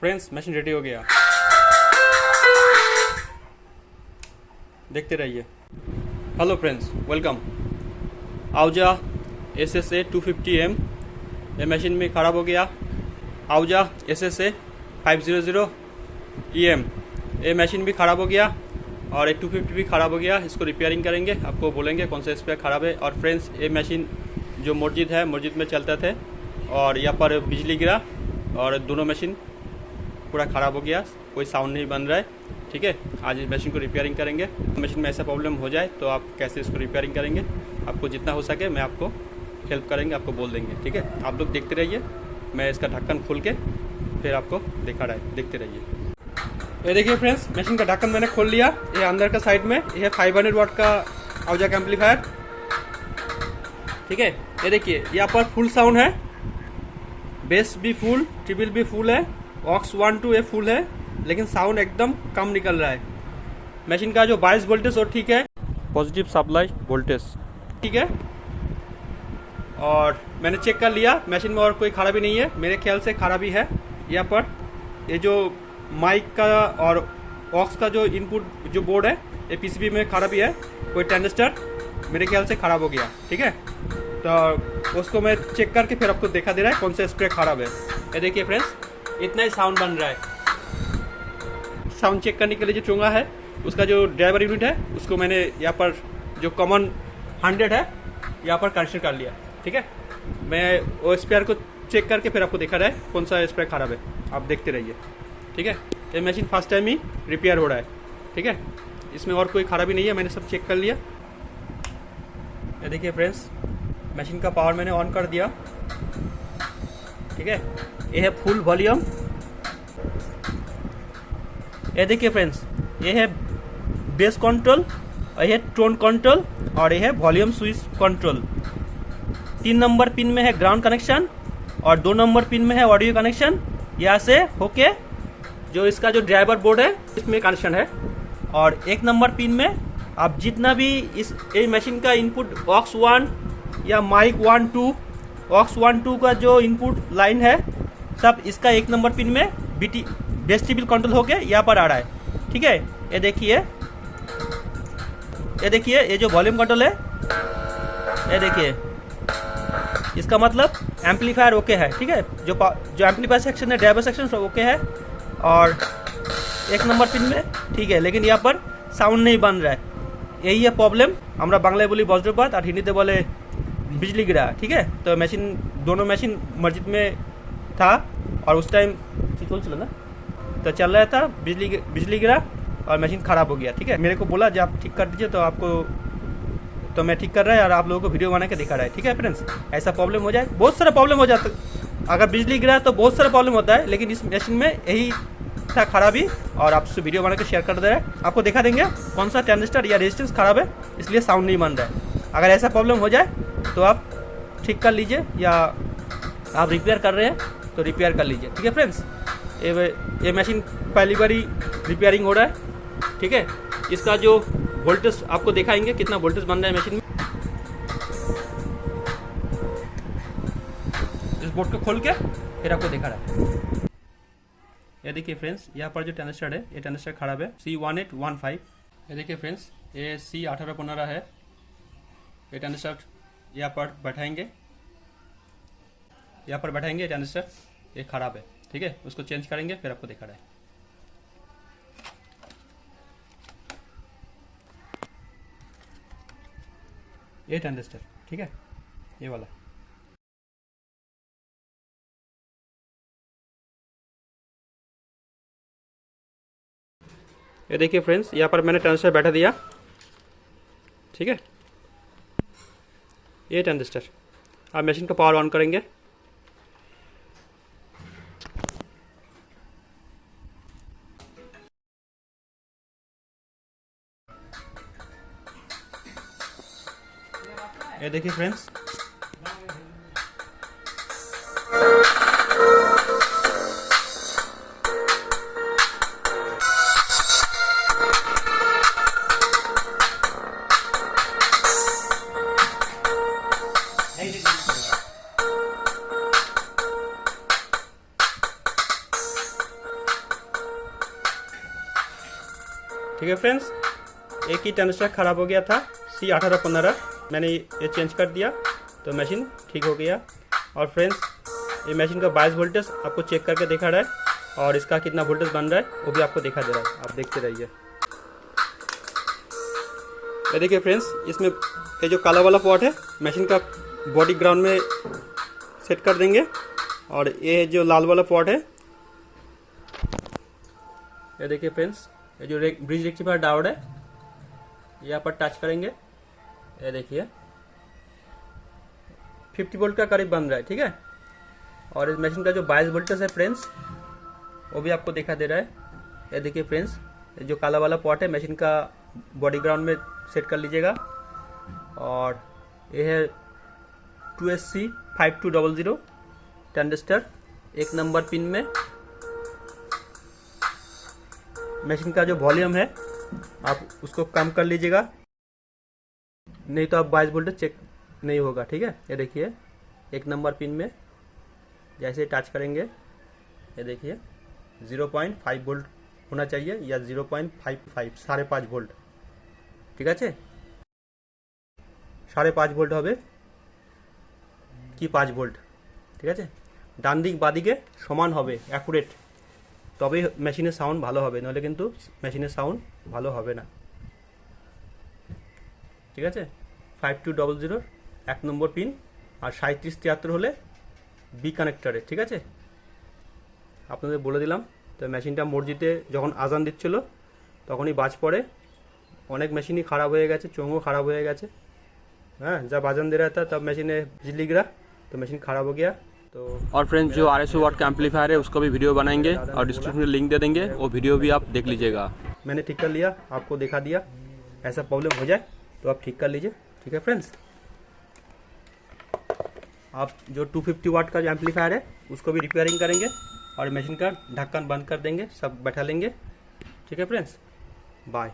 Friends machine ready हो गया, देखते रहिए। Hello friends, welcome. आउजा SSA 250M ये मशीन में ख़राब हो गया। आउजा SSA 500EM ये मशीन भी ख़राब हो गया और एक 250 भी ख़राब हो गया। इसको रिपेयरिंग करेंगे, आपको बोलेंगे कौन सा स्पेयर ख़राब है। और फ्रेंड्स ये मशीन जो मस्जिद है, मस्जिद में चलते थे और यहाँ पर बिजली गिरा और दोनों मशीन पूरा ख़राब हो गया, कोई साउंड नहीं बन रहा है। ठीक है, आज इस मशीन को रिपेयरिंग करेंगे। मशीन में ऐसा प्रॉब्लम हो जाए तो आप कैसे इसको रिपेयरिंग करेंगे, आपको जितना हो सके मैं आपको हेल्प करेंगे, आपको बोल देंगे। ठीक है, आप लोग देखते रहिए, मैं इसका ढक्कन खोल के फिर आपको दिखा रहा है, देखते रहिए। ये देखिए फ्रेंड्स, मशीन का ढक्कन मैंने खोल लिया। ये अंदर का साइड में ये 500 वाट का आउजा का एम्पलीफायर। ठीक है, ये देखिए यहाँ पर फुल साउंड है, बेस भी फुल, ट्रिपल भी फुल है, ऑक्स 1 2 ये फुल है, लेकिन साउंड एकदम कम निकल रहा है। मशीन का जो बायस वोल्टेज और ठीक है, पॉजिटिव सप्लाई वोल्टेज ठीक है। और मैंने चेक कर लिया, मशीन में और कोई खराबी नहीं है, मेरे ख्याल से खराबी है यहाँ पर ये जो माइक का और ऑक्स का जो इनपुट जो बोर्ड है, ये PCB में खराबी है। कोई ट्रांजिस्टर मेरे ख्याल से ख़राब हो गया। ठीक है, तो उसको मैं चेक करके फिर आपको दिखा दे रहा है कौन सा स्प्रे ख़राब है। ये देखिए फ्रेंड्स, इतना ही साउंड बन रहा है। साउंड चेक करने के लिए जो चोंगा है, उसका जो ड्राइवर यूनिट है, उसको मैंने यहाँ पर जो कॉमन 100 है यहाँ पर कनेक्शन कर लिया। ठीक है, मैं वो स्पेयर को चेक करके फिर आपको दिखा रहा है कौन सा स्पेयर ख़राब है, आप देखते रहिए। ठीक है, ये मशीन फर्स्ट टाइम ही रिपेयर हो रहा है। ठीक है, इसमें और कोई ख़राबी नहीं है, मैंने सब चेक कर लिया। ये देखिए फ्रेंड्स, मशीन का पावर मैंने ऑन कर दिया। ठीक है, ये है फुल वॉल्यूम। ये देखिए फ्रेंड्स, ये है बेस कंट्रोल, ये है टोन कंट्रोल और ये है volume switch control. 3 number pin में है ग्राउंड कनेक्शन और 2 नंबर पिन में है ऑडियो कनेक्शन। यहाँ से होके जो इसका जो ड्राइवर बोर्ड है इसमें कनेक्शन है। और 1 नंबर पिन में आप जितना भी इस मशीन का इनपुट ऑक्स 1 या माइक 1 2 ऑक्स 1 2 का जो इनपुट लाइन है, सब इसका 1 नंबर पिन में वेस्टिबल कंट्रोल होके यहाँ पर आ रहा है। ठीक है, ये देखिए, ये देखिए, ये जो वॉल्यूम कंट्रोल है, ये देखिए, इसका मतलब एम्पलीफायर ओके है। ठीक है, जो एम्पलीफायर सेक्शन है, ड्राइवर सेक्शन सब ओके है और 1 नंबर पिन में ठीक है, लेकिन यहाँ पर साउंड नहीं बन रहा है। यही है प्रॉब्लम। আমরা বাংলায় বলি বজ্রপাত আর হিন্দিতে বলে बिजली गिरा। ठीक है, तो मशीन दोनों मशीन मस्जिद में था और उस टाइम चल ना, तो चल रहा था, बिजली गिरा और मशीन ख़राब हो गया। ठीक है, मेरे को बोला जब आप ठीक कर दीजिए, तो आपको तो मैं ठीक कर रहा है और आप लोगों को वीडियो बना के दिखा रहा है। ठीक है फ्रेंड्स, ऐसा प्रॉब्लम हो जाए, बहुत सारा प्रॉब्लम हो जाता है। अगर बिजली गिरा तो बहुत सारा प्रॉब्लम होता है, लेकिन इस मशीन में यही था खराबी और आपसे वीडियो बना के शेयर कर दे रहे हैं। आपको दिखा देंगे कौन सा ट्रांजिस्टर या रेजिस्टेंस खराब है, इसलिए साउंड नहीं बन रहा है। अगर ऐसा प्रॉब्लम हो जाए तो आप ठीक कर लीजिए, या आप रिपेयर कर रहे हैं तो रिपेयर कर लीजिए। ठीक है फ्रेंड्स, ये मशीन पहली बार ही रिपेयरिंग हो रहा है। ठीक है, इसका जो वोल्टेज आपको दिखाएंगे कितना वोल्टेज बन रहा है मशीन में। इस बोर्ड को खोल के फिर आपको दिखा रहा है। ये देखिए फ्रेंड्स, यहाँ पर जो ट्रांजिस्टर है, ये ट्रांजिस्टर खराब है, C1815। ये देखिए फ्रेंड्स, ये C1815 है। ये ट्रांजिस्टर यहाँ पर बैठाएंगे, यहाँ पर बैठाएंगे, ट्रांजिस्टर ये खराब है। ठीक है, उसको चेंज करेंगे फिर आपको दिखा रहा है। ये ट्रांजिस्टर, ठीक है, ये वाला। ये देखिए फ्रेंड्स, यहाँ पर मैंने ट्रांजिस्टर बैठा दिया। ठीक है, ये ट्रांजिस्टर। आप मशीन का पावर ऑन करेंगे, ये देखिए फ्रेंड्स, ठीक है फ्रेंड्स, एक ही ट्रांजिस्टर ख़राब हो गया था C1815, मैंने ये चेंज कर दिया तो मशीन ठीक हो गया। और फ्रेंड्स, ये मशीन का बायस वोल्टेज आपको चेक करके दिखा रहा है और इसका कितना वोल्टेज बन रहा है वो भी आपको दिखा दे रहा है, आप देखते रहिए। ये देखिए फ्रेंड्स, इसमें ये जो काला वाला पॉट है मशीन का बॉडी ग्राउंड में सेट कर देंगे, और ये जो लाल वाला पॉट है, ये देखिए फ्रेंड्स, ये जो ब्रिज रेक्टिफायर डायोड है यहाँ पर टच करेंगे, ये देखिए 50 वोल्ट का करीब बन रहा है, ठीक है। और इस मशीन का जो बायस वोल्टेज है फ्रेंड्स वो भी आपको दिखा दे रहा है। ये देखिए फ्रेंड्स, जो काला वाला पॉट है मशीन का बॉडी ग्राउंड में सेट कर लीजिएगा, और ये है 2SC5200 ट्रांजिस्टर 1 नंबर पिन में। मशीन का जो वॉल्यूम है आप उसको कम कर लीजिएगा, नहीं तो आप बायस वोल्टेज चेक नहीं होगा, ठीक है। ये देखिए 1 नंबर पिन में जैसे टच करेंगे, ये देखिए 0.5 वोल्ट होना चाहिए या 0.55 5.5 ভোল্ট, ঠিক আছে। 5.5 ভোল্ট হবে কি 5 ভোল্ট, ঠিক আছে। ডান দিক বাদিকে সমান হবে, অ্যাকুরেট, তবেই মেশিনের সাউন্ড ভালো হবে, নাহলে কিন্তু মেশিনের সাউন্ড ভালো হবে না, ঠিক আছে। 5200 1 নম্বর পিন, আর 3773 হলে বি কানেক্টরে, ঠিক আছে। আপনাদের বলে দিলাম। তো মেশিনটা মসজিদে যখন আজান দিচ্ছিল তখনই বাজ পড়ে, অনেক মেশিনই খারাপ হয়ে গেছে, চোঙও খারাপ হয়ে গেছে। हाँ, जब आजान दे रहा था तब मशीन ने बिजली गिरा तो मशीन ख़राब हो गया। तो और फ्रेंड्स, जो RSO वाट का एम्पलीफायर है उसका भी वीडियो बनाएंगे और डिस्क्रिप्शन में लिंक दे देंगे, वो वीडियो भी आप देख लीजिएगा। मैंने ठीक कर लिया, आपको दिखा दिया। ऐसा प्रॉब्लम हो जाए तो आप ठीक कर लीजिए, ठीक है फ्रेंड्स। आप जो 250 वाट का जो एम्पलीफायर है उसको भी रिपेयरिंग करेंगे और मशीन का ढक्कन बंद कर देंगे, सब बैठा लेंगे, ठीक है फ्रेंड्स। बाय।